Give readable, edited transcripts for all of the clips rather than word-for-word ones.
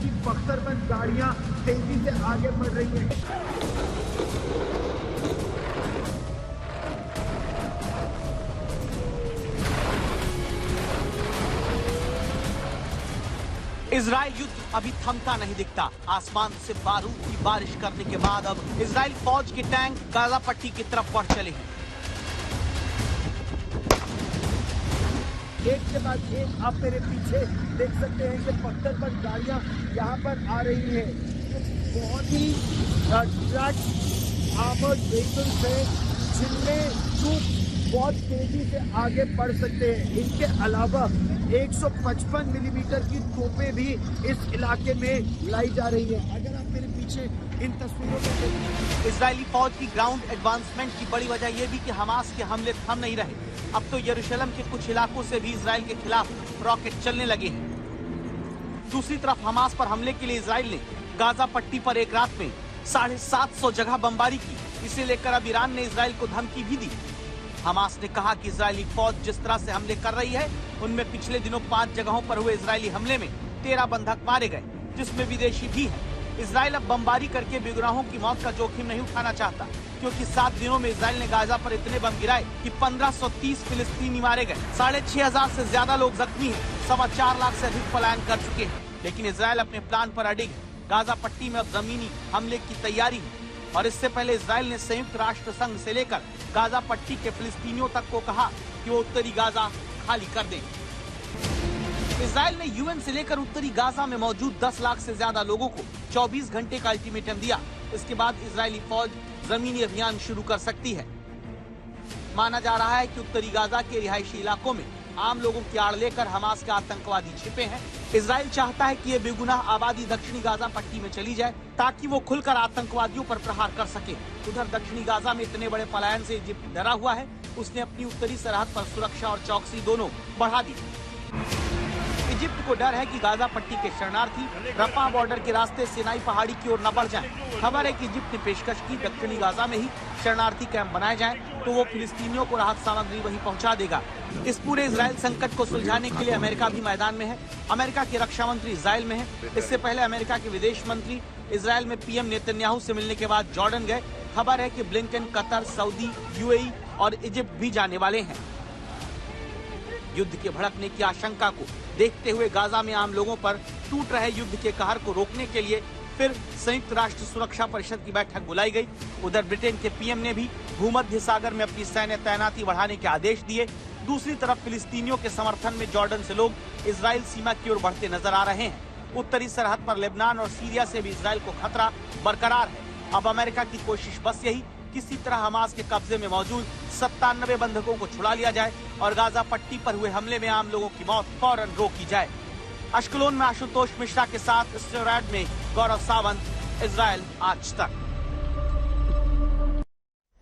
की बख्तरबंद गाड़ियां तेजी से आगे बढ़ रही हैं। इजराइल युद्ध अभी थमता नहीं दिखता। आसमान से बारूद की बारिश करने के बाद अब इजराइल फौज के टैंक गाजा पट्टी की तरफ बढ़ चले हैं। एक के बाद एक आप मेरे पीछे देख सकते हैं कि बख्तरबंद गाड़ियां यहाँ पर आ रही हैं। बहुत ही ट्रक आर्मर्ड व्हीकल्स हैं जिनमें ट्रूप बहुत तेजी से आगे बढ़ सकते हैं। इनके अलावा 155 मिलीमीटर की तोपें भी इस इलाके में लाई जा रही है। अगर आप मेरे पीछे इन तस्वीरों में देखें, इजरायली फौज की ग्राउंड एडवांसमेंट की बड़ी वजह यह भी कि हमास के हमले थम नहीं रहे। अब तो यरूशलेम के कुछ इलाकों से भी इजराइल के खिलाफ रॉकेट चलने लगे हैं। दूसरी तरफ हमास पर हमले के लिए इजराइल ने गाजा पट्टी पर एक रात में 750 जगह बमबारी की। इसे लेकर अब ईरान ने इजराइल को धमकी भी दी। हमास ने कहा कि इजरायली फौज जिस तरह से हमले कर रही है, उनमें पिछले दिनों 5 जगहों पर हुए इजरायली हमले में 13 बंधक मारे गए, जिसमें विदेशी भी हैं। इजराइल अब बमबारी करके बेगुनाहों की मौत का जोखिम नहीं उठाना चाहता, क्योंकि 7 दिनों में इजराइल ने गाजा पर इतने बम गिराए कि 1530 फिलिस्तीनी मारे गए, 6500 से ज्यादा लोग जख्मी हैं, 4.25 लाख से अधिक पलायन कर चुके हैं। लेकिन इजराइल अपने प्लान पर अडिग है। गाजा पट्टी में अब जमीनी हमले की तैयारी है और इससे पहले इजराइल ने संयुक्त राष्ट्र संघ से लेकर गाजा पट्टी के फिलिस्तीनियों तक को कहा कि वो उत्तरी गाजा खाली कर दें। इजराइल ने यूएन से लेकर उत्तरी गाजा में मौजूद 10 लाख से ज्यादा लोगों को 24 घंटे का अल्टीमेटम दिया। इसके बाद इजरायली फौज जमीनी अभियान शुरू कर सकती है। माना जा रहा है कि उत्तरी गाजा के रिहायशी इलाकों में आम लोगों की आड़ लेकर हमास के आतंकवादी छिपे हैं। इजराइल चाहता है कि ये बेगुनाह आबादी दक्षिणी गाजा पट्टी में चली जाए, ताकि वो खुलकर आतंकवादियों पर प्रहार कर सके। उधर दक्षिणी गाजा में इतने बड़े पलायन से इजिप्ट डरा हुआ है। उसने अपनी उत्तरी सरहद पर सुरक्षा और चौकसी दोनों बढ़ा दी। इजिप्ट को डर है कि गाजा पट्टी के शरणार्थी रफा बॉर्डर के रास्ते सिनाई पहाड़ी की ओर न बढ़ जाएं। खबर है कि इजिप्ट ने पेशकश की दक्षिणी गाजा में ही शरणार्थी कैंप बनाए जाएं, तो वो फिलिस्तीनियों को राहत सामग्री वहीं पहुंचा देगा। इस पूरे इजराइल संकट को सुलझाने के लिए अमेरिका भी मैदान में है। अमेरिका के रक्षा मंत्री इजराइल में है। इससे पहले अमेरिका के विदेश मंत्री इजराइल में पीएम नेतन्याहू से मिलने के बाद जॉर्डन गए। खबर है कि ब्लिंकन कतर, सऊदी, यूएई और इजिप्ट भी जाने वाले हैं। युद्ध के भड़कने की आशंका को देखते हुए गाजा में आम लोगों पर टूट रहे युद्ध के कहर को रोकने के लिए फिर संयुक्त राष्ट्र सुरक्षा परिषद की बैठक बुलाई गई। उधर ब्रिटेन के पीएम ने भी भूमध्य सागर में अपनी सैन्य तैनाती बढ़ाने के आदेश दिए। दूसरी तरफ फिलिस्तीनियों के समर्थन में जॉर्डन से लोग इजराइल सीमा की ओर बढ़ते नजर आ रहे हैं। उत्तरी सरहद पर लेबनान और सीरिया से भी इजराइल को खतरा बरकरार है। अब अमेरिका की कोशिश बस यही, किसी तरह हमास के कब्जे में मौजूद 97 बंधकों को छुड़ा लिया जाए और गाजा पट्टी पर हुए हमले में आम लोगों की मौत फौरन रोकी जाए। अश्कलोन में आशुतोष मिश्रा के साथ स्टेरॉयड में गौरव सावंत, इजराइल आज तक।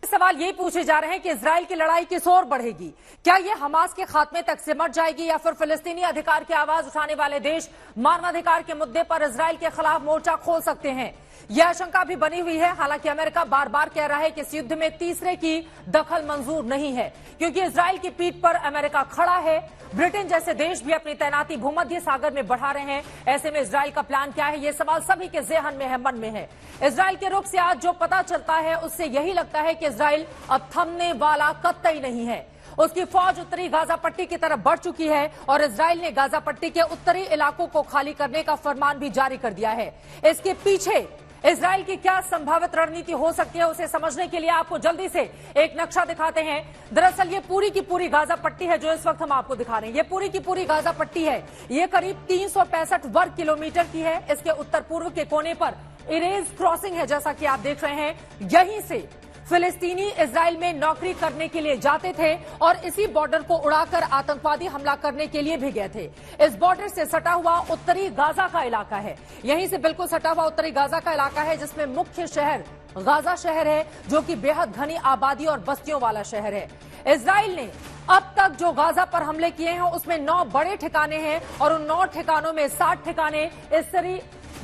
सवाल यही पूछे जा रहे हैं कि इजराइल की लड़ाई किस ओर बढ़ेगी? क्या ये हमास के खात्मे तक सिमट जाएगी या फिर फिलिस्तीनी अधिकार की आवाज उठाने वाले देश मानवाधिकार के मुद्दे पर इजराइल के खिलाफ मोर्चा खोल सकते हैं? यह आशंका भी बनी हुई है। हालांकि अमेरिका बार बार कह रहा है कि इस युद्ध में तीसरे की दखल मंजूर नहीं है, क्योंकि इजराइल की पीठ पर अमेरिका खड़ा है। ब्रिटेन जैसे देश भी अपनी तैनाती भूमध्य सागर में बढ़ा रहे हैं। ऐसे में इजराइल का प्लान क्या है, ये सवाल सभी के ज़हन में है, मन में है। इजराइल के रुख से आज जो पता चलता है उससे यही लगता है कि इजराइल अब थमने वाला कतई नहीं है। उसकी फौज उत्तरी गाजा पट्टी की तरफ बढ़ चुकी है और इजराइल ने गाजा पट्टी के उत्तरी इलाकों को खाली करने का फरमान भी जारी कर दिया है। इसके पीछे इजराइल की क्या संभावित रणनीति हो सकती है, उसे समझने के लिए आपको जल्दी से एक नक्शा दिखाते हैं। दरअसल ये पूरी की पूरी गाजा पट्टी है जो इस वक्त हम आपको दिखा रहे हैं। ये पूरी की पूरी गाजा पट्टी है। ये करीब 365 वर्ग किलोमीटर की है। इसके उत्तर पूर्व के कोने पर इरेज क्रॉसिंग है, जैसा कि आप देख रहे हैं। यहीं से फिलिस्तीनी इजराइल में नौकरी करने के लिए जाते थे और इसी बॉर्डर को उड़ाकर आतंकवादी हमला करने के लिए भी गए थे। इस बॉर्डर से सटा हुआ उत्तरी गाजा का इलाका है। यहीं से बिल्कुल सटा हुआ उत्तरी गाजा का इलाका है, जिसमें मुख्य शहर गाजा शहर है, जो कि बेहद घनी आबादी और बस्तियों वाला शहर है। इजराइल ने अब तक जो गाजा पर हमले किए हैं उसमें 9 बड़े ठिकाने हैं और उन 9 ठिकानों में 60 ठिकाने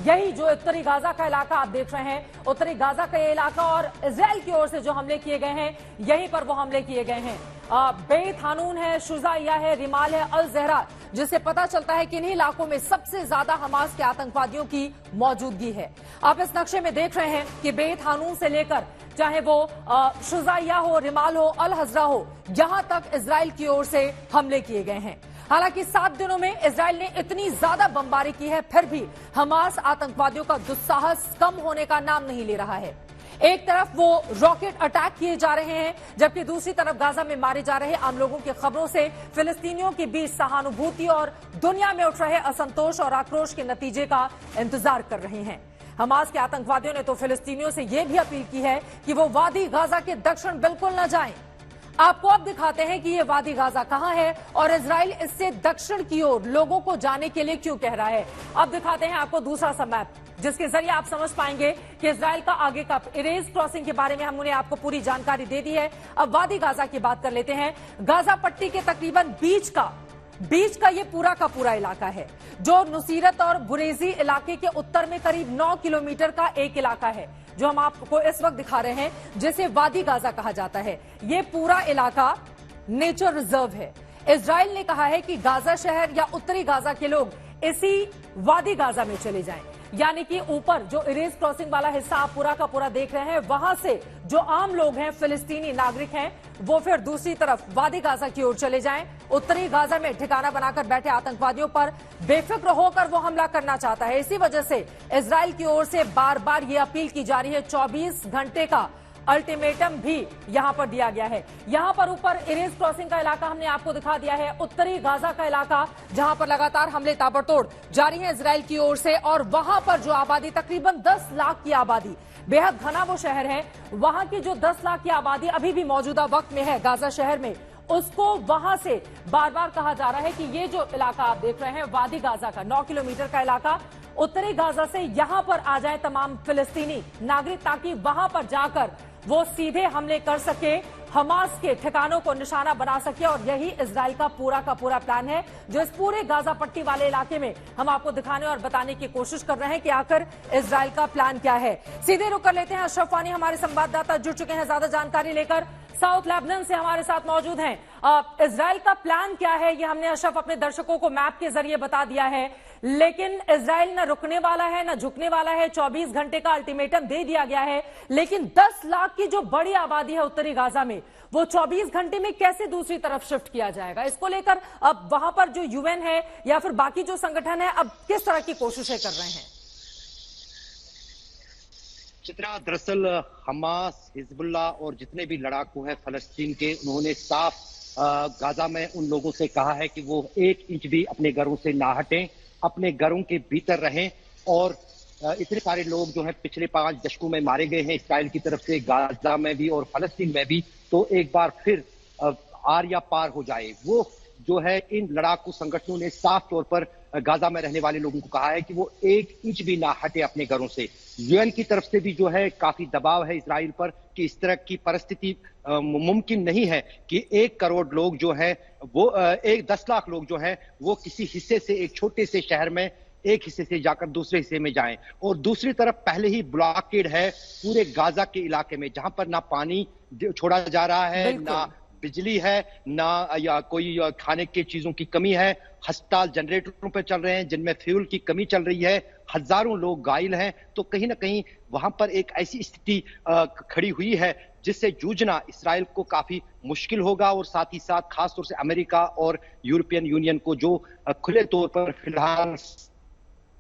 यही जो उत्तरी गाजा का इलाका आप देख रहे हैं, उत्तरी गाजा का ये इलाका और इजराइल की ओर से जो हमले किए गए हैं, यहीं पर वो हमले किए गए हैं। बेत हानून है, शुजाइया है, रिमाल है, अल जहरा, जिससे पता चलता है कि इन्हीं इलाकों में सबसे ज्यादा हमास के आतंकवादियों की मौजूदगी है। आप इस नक्शे में देख रहे हैं कि बेत हानून से लेकर चाहे वो शुजाइया हो, रिमाल हो, अल हजरा हो, यहां तक इजराइल की ओर से हमले किए गए हैं। हालांकि 7 दिनों में इजराइल ने इतनी ज्यादा बमबारी की है, फिर भी हमास आतंकवादियों का दुस्साहस कम होने का नाम नहीं ले रहा है। एक तरफ वो रॉकेट अटैक किए जा रहे हैं, जबकि दूसरी तरफ गाजा में मारे जा रहे आम लोगों की खबरों से फिलिस्तीनियों के बीच सहानुभूति और दुनिया में उठ रहे असंतोष और आक्रोश के नतीजे का इंतजार कर रहे हैं। हमास के आतंकवादियों ने तो फिलिस्तीनियों से यह भी अपील की है कि वो वादी गाजा के दक्षिण बिल्कुल न जाएं। आपको अब दिखाते हैं कि ये वादी गाजा कहां है और इजराइल इससे दक्षिण की ओर लोगों को जाने के लिए क्यों कह रहा है। अब दिखाते हैं आपको दूसरा सा मैप, जिसके जरिए आप समझ पाएंगे कि इजराइल का आगे का इरेज क्रॉसिंग के बारे में हमने आपको पूरी जानकारी दे दी है। अब वादी गाजा की बात कर लेते हैं। गाजा पट्टी के तकरीबन बीच का ये पूरा का पूरा इलाका है, जो नुसीरत और बुरेजी इलाके के उत्तर में करीब 9 किलोमीटर का एक इलाका है, जो हम आपको इस वक्त दिखा रहे हैं, जिसे वादी गाजा कहा जाता है। ये पूरा इलाका नेचर रिजर्व है। इजराइल ने कहा है कि गाजा शहर या उत्तरी गाजा के लोग इसी वादी गाजा में चले जाएं, यानी कि ऊपर जो इरेज क्रॉसिंग वाला हिस्सा आप पूरा का पूरा देख रहे हैं, वहां से जो आम लोग हैं, फिलिस्तीनी नागरिक हैं, वो फिर दूसरी तरफ वादी गाजा की ओर चले जाएं। उत्तरी गाजा में ठिकाना बनाकर बैठे आतंकवादियों पर बेफिक्र होकर वो हमला करना चाहता है। इसी वजह से इजराइल की ओर से बार बार ये अपील की जा रही है। 24 घंटे का अल्टीमेटम भी यहां पर दिया गया है। यहां पर ऊपर इरेज क्रॉसिंग का इलाका हमने आपको दिखा दिया है, उत्तरी गाजा का इलाका, जहां पर लगातार हमले ताबड़तोड़ जारी हैं इजराइल की ओर से, और वहां पर जो आबादी तकरीबन 10 लाख की आबादी, बेहद घना वो शहर है, वहां की जो 10 लाख की आबादी अभी भी मौजूदा वक्त में है गाजा शहर में, उसको वहां से बार बार कहा जा रहा है कि ये जो इलाका आप देख रहे हैं वादी गाजा का 9 किलोमीटर का इलाका, उत्तरी गाजा से यहां पर आ जाए तमाम फिलिस्तीनी नागरिक, ताकि वहां पर जाकर वो सीधे हमले कर सके, हमास के ठिकानों को निशाना बना सके। और यही इजराइल का पूरा प्लान है, जो इस पूरे गाजा पट्टी वाले इलाके में हम आपको दिखाने और बताने की कोशिश कर रहे हैं कि आखिर इजराइल का प्लान क्या है। सीधे रुक कर लेते हैं, अशरफ वानी हमारे संवाददाता जुड़ चुके हैं ज्यादा जानकारी लेकर, साउथ लेबनान से हमारे साथ मौजूद हैं। इजराइल का प्लान क्या है, ये हमने अशरफ अपने दर्शकों को मैप के जरिए बता दिया है, लेकिन इजराइल न रुकने वाला है न झुकने वाला है। 24 घंटे का अल्टीमेटम दे दिया गया है, लेकिन 10 लाख की जो बड़ी आबादी है उत्तरी गाजा में, वो 24 घंटे में कैसे दूसरी तरफ शिफ्ट किया जाएगा, इसको लेकर अब वहां पर जो यूएन है या फिर बाकी जो संगठन है, अब किस तरह की कोशिशें कर रहे हैं? चित्रा, दरअसल हमास, हिजबुल्लाह और जितने भी लड़ाकू हैं फलस्तीन के, उन्होंने साफ गाजा में उन लोगों से कहा है कि वो 1 इंच भी अपने घरों से ना हटें, अपने घरों के भीतर रहें। और इतने सारे लोग जो हैं पिछले 5 दशकों में मारे गए हैं इस्राइल की तरफ से, गाजा में भी और फलस्तीन में भी, तो एक बार फिर आर या पार हो जाए। वो जो है इन लड़ाकू संगठनों ने साफ तौर पर गाजा में रहने वाले लोगों को कहा है कि वो 1 इंच भी ना हटे अपने घरों से। यूएन की तरफ से भी जो है काफी दबाव है इजराइल पर कि इस तरह की परिस्थिति मुमकिन नहीं है कि 1 करोड़ लोग जो है वो 10 लाख लोग जो है वो किसी हिस्से से, एक छोटे से शहर में एक हिस्से से जाकर दूसरे हिस्से में जाएं। और दूसरी तरफ पहले ही ब्लॉकेड है पूरे गाजा के इलाके में, जहां पर ना पानी छोड़ा जा रहा है, ना बिजली है, ना या कोई खाने की चीजों की कमी है। अस्पताल जनरेटरों पर चल रहे हैं जिनमें फ्यूल की कमी चल रही है, हजारों लोग घायल हैं। तो कहीं ना कहीं वहां पर एक ऐसी स्थिति खड़ी हुई है जिससे जूझना इस्राइल को काफी मुश्किल होगा। और साथ ही साथ खासतौर से अमेरिका और यूरोपियन यूनियन को जो खुले तौर पर फिलहाल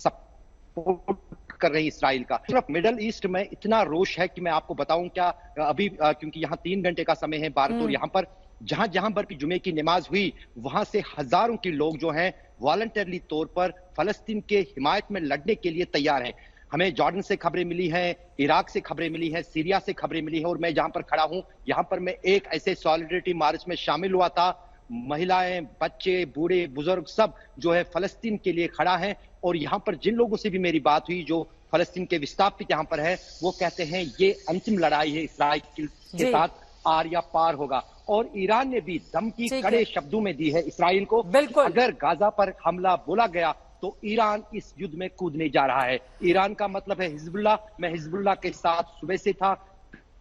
सपोर्ट कर रही इस्राइल का। सिर्फ मिडल ईस्ट में इतना रोष है कि मैं आपको बताऊं क्या, अभी क्योंकि यहाँ 3 घंटे का समय है भारत, और यहाँ पर जहां पर भी जुमे की नमाज हुई, वहां से हजारों के लोग जो हैं वॉलंटरली तौर पर फलस्तीन के हिमायत में लड़ने के लिए तैयार हैं। हमें जॉर्डन से खबरें मिली हैं, इराक से खबरें मिली हैं, सीरिया से खबरें मिली हैं, और मैं जहां पर खड़ा हूं यहां पर मैं एक ऐसे सॉलिडरिटी मार्च में शामिल हुआ था। महिलाएं, बच्चे, बूढ़े, बुजुर्ग सब जो है फलस्तीन के लिए खड़ा है। और यहाँ पर जिन लोगों से भी मेरी बात हुई जो फलस्तीन के विस्थापित यहाँ पर है, वो कहते हैं ये अंतिम लड़ाई है इस्राइल के साथ, आर या पार होगा। और ईरान ने भी धमकी कड़े शब्दों में दी है इस्राइल को, अगर गाजा पर हमला बोला गया तो ईरान इस युद्ध में कूदने जा रहा है। ईरान का मतलब है हिजबुल्लाह। मैं हिजबुल्लाह के साथ सुबह से था,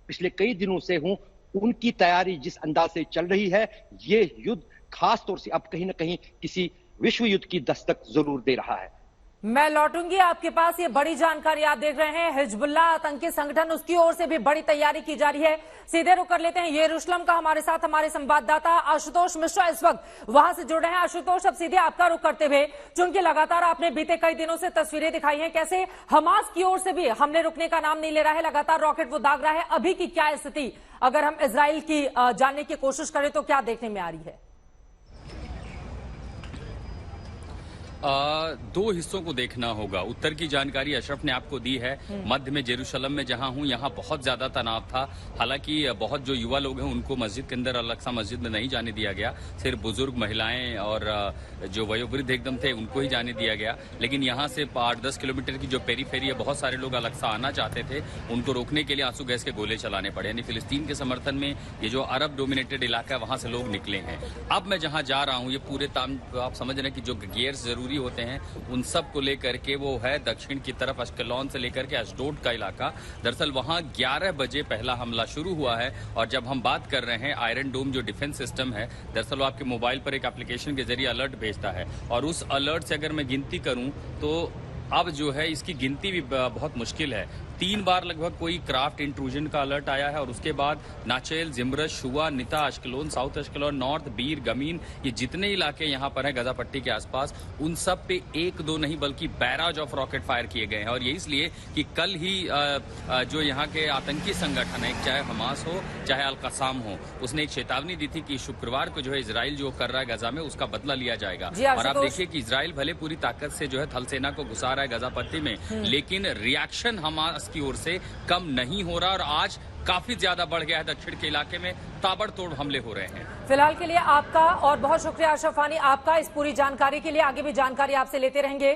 पिछले कई दिनों से हूं, उनकी तैयारी जिस अंदाज से चल रही है, ये युद्ध खास तौर से अब कहीं ना कहीं किसी विश्व युद्ध की दस्तक जरूर दे रहा है। मैं लौटूंगी आपके पास। ये बड़ी जानकारी आप देख रहे हैं, हिजबुल्लाह आतंकी संगठन, उसकी ओर से भी बड़ी तैयारी की जा रही है। सीधे रुक कर लेते हैं यरूशलेम का। हमारे साथ हमारे संवाददाता आशुतोष मिश्रा इस वक्त वहां से जुड़े हैं। आशुतोष, अब सीधे आपका रुख करते हुए, चूंकि लगातार आपने बीते कई दिनों से तस्वीरें दिखाई हैं, कैसे हमास की ओर से भी हमले रुकने का नाम नहीं ले रहा है, लगातार रॉकेट वो दाग रहा है। अभी की क्या स्थिति, अगर हम इजराइल की जानने की कोशिश करें तो क्या देखने में आ रही है? दो हिस्सों को देखना होगा। उत्तर की जानकारी अशरफ ने आपको दी है। मध्य में जेरूशलम में जहां हूं, यहां बहुत ज्यादा तनाव था। हालांकि बहुत जो युवा लोग हैं उनको मस्जिद के अंदर, अल-अक्सा मस्जिद में नहीं जाने दिया गया। सिर्फ बुजुर्ग, महिलाएं और जो वयोवृद्ध एकदम थे उनको ही जाने दिया गया। लेकिन यहां से 8-10 किलोमीटर की जो पेरीफेरी है, बहुत सारे लोग अल-अक्सा आना चाहते थे, उनको रोकने के लिए आंसू गैस के गोले चलाने पड़े। यानी फिलिस्तीन के समर्थन में ये जो अरब डोमिनेटेड इलाका है वहां से लोग निकले हैं। अब मैं जहां जा रहा हूं, ये पूरे आप समझ रहे हैं कि जो गियर्स जरूरी होते हैं उन सब को लेकर के वो है दक्षिण की तरफ, अश्कलोन से लेकर के अशडोड का इलाका। दरअसल वहां 11 बजे पहला हमला शुरू हुआ है। और जब हम बात कर रहे हैं, आयरन डोम जो डिफेंस सिस्टम है, दरअसल वो आपके मोबाइल पर एक एप्लीकेशन के जरिए अलर्ट भेजता है। और उस अलर्ट से अगर मैं गिनती करूं तो अब जो है इसकी गिनती भी बहुत मुश्किल है। 3 बार लगभग कोई क्राफ्ट इंट्रूजन का अलर्ट आया है। और उसके बाद नाचेल, जिमरस, शुआ, निता, अश्कलोन, साउथ अश्कलोन, नॉर्थ, बीर, गमीन, ये जितने इलाके यहाँ पर हैं गजा पट्टी के आसपास, उन सब पे 1-2 नहीं बल्कि बैराज ऑफ रॉकेट फायर किए गए हैं। और ये इसलिए कि कल ही जो यहाँ के आतंकी संगठन है, चाहे हमास हो चाहे अल-कसाम हो, उसने एक चेतावनी दी थी कि शुक्रवार को जो है इजराइल जो कर रहा है गजा में, उसका बदला लिया जाएगा। और आप देखिए कि इजराइल भले पूरी ताकत से जो है थल सेना को घुसा रहा है गजा पट्टी में, लेकिन रिएक्शन हमास की ओर से कम नहीं हो रहा। और आज काफी ज्यादा बढ़ गया है। दक्षिण के इलाके में ताबड़तोड़ हमले हो रहे हैं। फिलहाल के लिए आपका और बहुत शुक्रिया अशरफ आनी, आपका इस पूरी जानकारी के लिए। आगे भी जानकारी आपसे लेते रहेंगे।